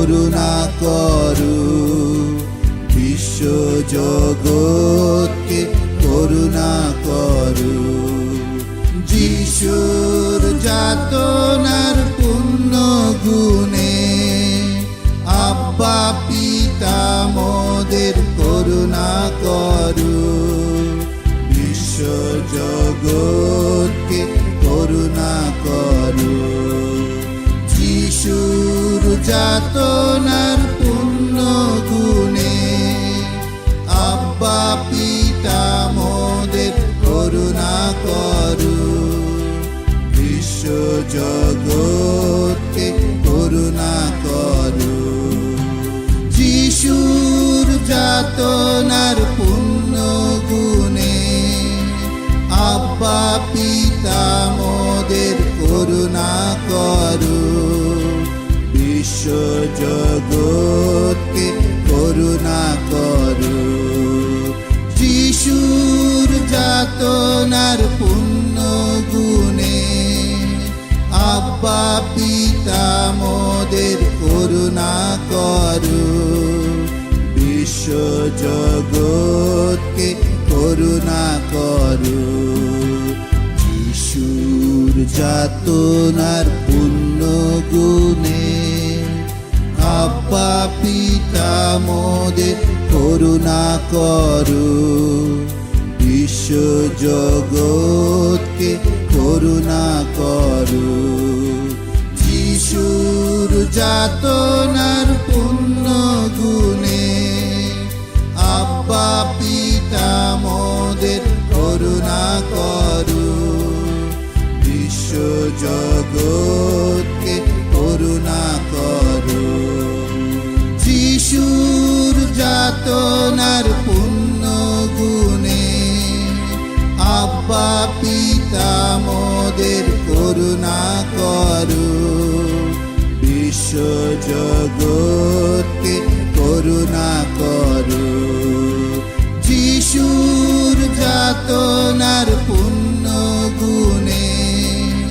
করুণা করু, বিশ্ব জগৎকে করুণা করু। যিশুর যাতনার পুণ্য গুণে আব্বা পিতা মোদের করুণা করু, বিশ্ব জগৎকে করুণা করু। যিশুর যাতনার পুণ্য গুণে আব্বা পিতা মোদের করুণা করু, বিশ্ব জগৎকে করুণা করু। যিশুর যাতনার পুণ্য গুণে আব্বা পিতা মোদের করুণা করু, বিশ্ব জগৎকে করুণা করু। যিশুর যাতনার পুণ্য গুণে আব্বা পিতা মোদের করুণা করু, বিশ্ব জগৎকে করুণা করু। যিশুর যাতনার পুণ্য গুণে আব্বা পিতা মোদের করুণা করু, বিশ্ব জগৎকে করুণা করু। যিশুর যাতনার পুণ্য গুণে আব্বা পিতা মোদের করুণা করু, বিশ্ব জগৎকে করুণা করু। যিশুর যাতনার পুণ্য গুণে আব্বা পিতা মোদের করুণা করু, বিশ্ব জগৎকে করুণা করু। যিশুর যাতনার